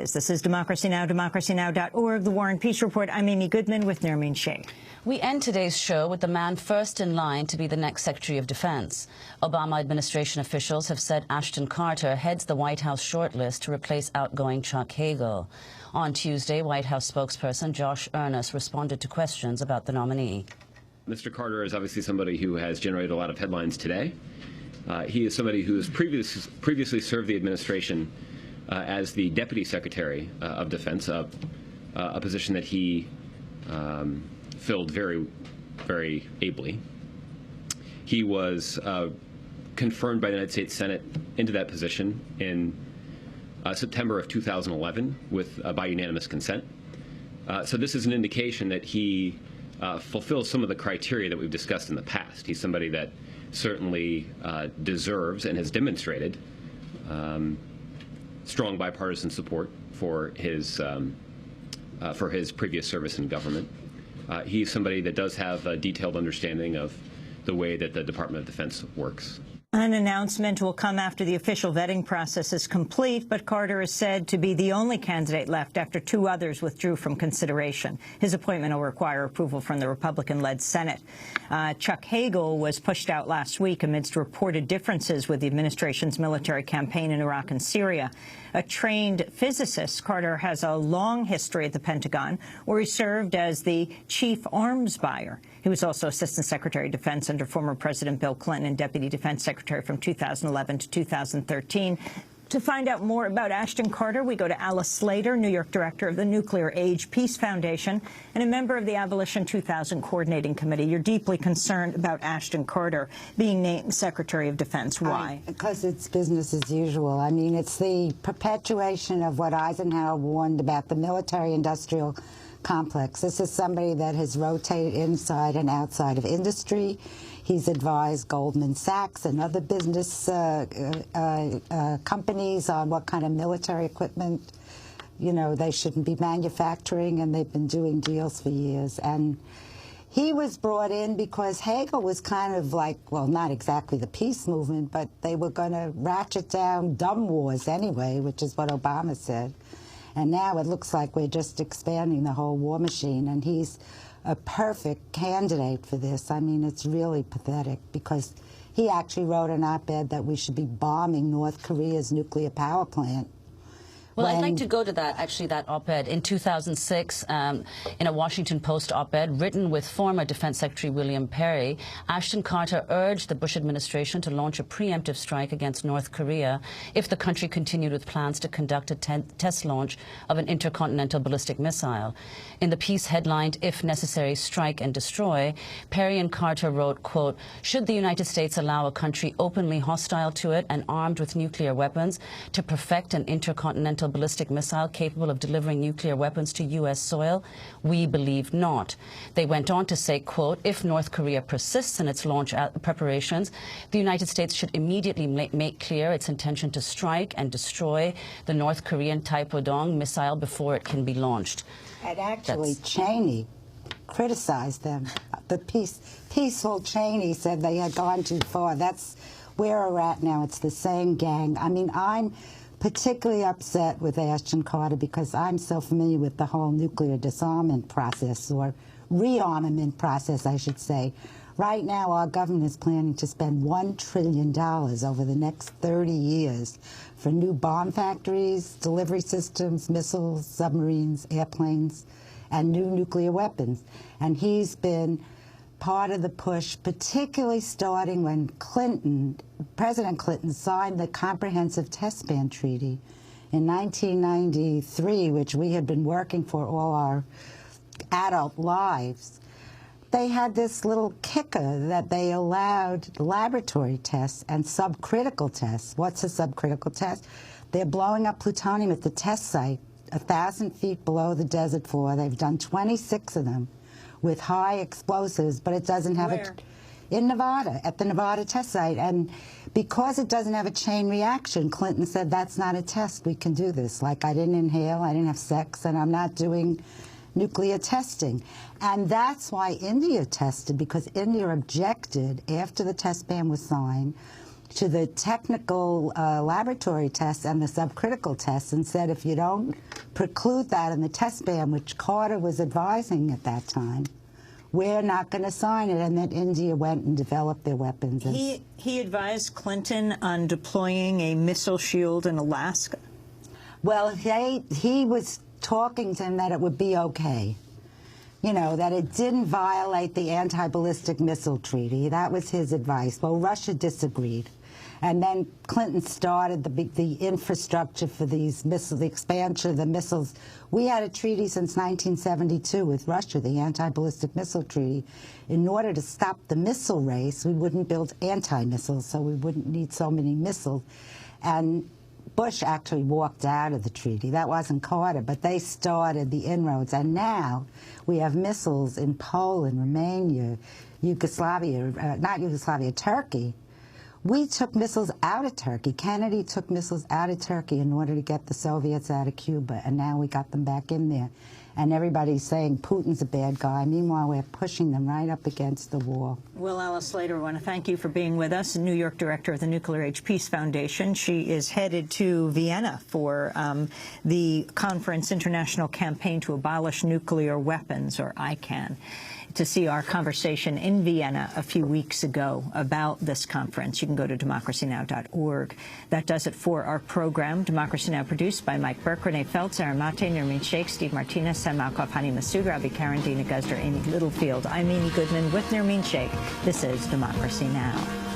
This is Democracy Now!, democracynow.org, The War and Peace Report. I'm Amy Goodman with Cheneying-Cheney. We end today's show with the man first in line to be the next Secretary of Defense. Obama administration officials have said Ashton Carter heads the White House shortlist to replace outgoing Chuck Hagel. On Tuesday, White House spokesperson Josh Earnest responded to questions about the nominee. Mr. Carter is obviously somebody who has generated a lot of headlines today. He is somebody who has previously served the administration as the Deputy Secretary of Defense, a position that he filled very, very ably. He was confirmed by the United States Senate into that position in September of 2011 by unanimous consent. So this is an indication that he fulfills some of the criteria that we've discussed in the past. He's somebody that certainly deserves and has demonstrated strong bipartisan support for his previous service in government. He's somebody that does have a detailed understanding of the way that the Department of Defense works. An announcement will come after the official vetting process is complete, but Carter is said to be the only candidate left after two others withdrew from consideration. His appointment will require approval from the Republican-led Senate. Chuck Hagel was pushed out last week amidst reported differences with the administration's military campaign in Iraq and Syria. A trained physicist, Carter has a long history at the Pentagon, where he served as the chief arms buyer. He was also Assistant Secretary of Defense under former President Bill Clinton and Deputy Defense Secretary from 2011 to 2013. To find out more about Ashton Carter, we go to Alice Slater, New York Director of the Nuclear Age Peace Foundation and a member of the Abolition 2000 Coordinating Committee. You're deeply concerned about Ashton Carter being named Secretary of Defense. Why? Because it's business as usual. I mean, it's the perpetuation of what Eisenhower warned about the military-industrial complex. This is somebody that has rotated inside and outside of industry. He's advised Goldman Sachs and other business companies on what kind of military equipment, you know, they shouldn't be manufacturing, and they've been doing deals for years. And he was brought in because Hagel was kind of like, well, not exactly the peace movement, but they were going to ratchet down dumb wars anyway, which is what Obama said. And now it looks like we're just expanding the whole war machine, and he's a perfect candidate for this. I mean, it's really pathetic because he actually wrote an op-ed that we should be bombing North Korea's nuclear power plant. Well, I'd like to go to that, actually, that op-ed. In 2006, in a Washington Post op-ed written with former Defense Secretary William Perry, Ashton Carter urged the Bush administration to launch a preemptive strike against North Korea if the country continued with plans to conduct a test launch of an intercontinental ballistic missile. In the piece headlined, "If Necessary, Strike and Destroy," Perry and Carter wrote, quote, "Should the United States allow a country openly hostile to it and armed with nuclear weapons to perfect an intercontinental ballistic missile capable of delivering nuclear weapons to U.S. soil? We believe not." They went on to say, quote, "If North Korea persists in its launch preparations, the United States should immediately make clear its intention to strike and destroy the North Korean Taepodong missile before it can be launched." And actually, Cheney criticized them. The peaceful Cheney said they had gone too far. That's where we're at now. It's the same gang. I mean, I'm particularly upset with Ashton Carter because I'm so familiar with the whole nuclear disarmament process, or rearmament process, I should say. Right now, our government is planning to spend $1 trillion over the next 30 years for new bomb factories, delivery systems, missiles, submarines, airplanes, and new nuclear weapons. And he's been part of the push, particularly starting when President Clinton signed the Comprehensive Test Ban Treaty in 1993, which we had been working for all our adult lives. They had this little kicker that they allowed laboratory tests and subcritical tests. What's a subcritical test? They're blowing up plutonium at the test site 1,000 feet below the desert floor. They've done 26 of them with high explosives, but it doesn't have in Nevada, at the Nevada test site. And because it doesn't have a chain reaction, Clinton said, that's not a test, we can do this. Like, I didn't inhale, I didn't have sex, and I'm not doing nuclear testing. And that's why India tested, because India objected after the test ban was signed to the technical laboratory tests and the subcritical tests and said, if you don't preclude that in the test ban, which Carter was advising at that time, we're not going to sign it. And then India went and developed their weapons. He advised Clinton on deploying a missile shield in Alaska? Well, he was talking to him that it would be okay. You know, that it didn't violate the anti-ballistic missile treaty. That was his advice. Well, Russia disagreed. And then Clinton started the infrastructure for these missiles, the expansion of the missiles. We had a treaty since 1972 with Russia, the anti-ballistic missile treaty. In order to stop the missile race, we wouldn't build anti-missiles, so we wouldn't need so many missiles. And Bush actually walked out of the treaty. That wasn't Carter, but they started the inroads. And now we have missiles in Poland, Romania, Yugoslavia, not Yugoslavia, Turkey. We took missiles out of Turkey. Kennedy took missiles out of Turkey in order to get the Soviets out of Cuba, and now we got them back in there. And everybody's saying Putin's a bad guy. Meanwhile, we're pushing them right up against the wall. Well, Alice Slater, I want to thank you for being with us, New York director of the Nuclear Age Peace Foundation. She is headed to Vienna for the conference, International Campaign to Abolish Nuclear Weapons, or ICAN, to see our conversation in Vienna a few weeks ago about this conference. You can go to democracynow.org. That does it for our program. Democracy Now! Produced by Mike Burke, Renee Feltz, Aaron Mate, Nermeen Sheikh, Steve Martinez, Sam Malkoff, Hani Massoud, Ravi Karen, Dina Guzder, Amy Littlefield. I'm Amy Goodman with Nermeen Sheikh. This is Democracy Now!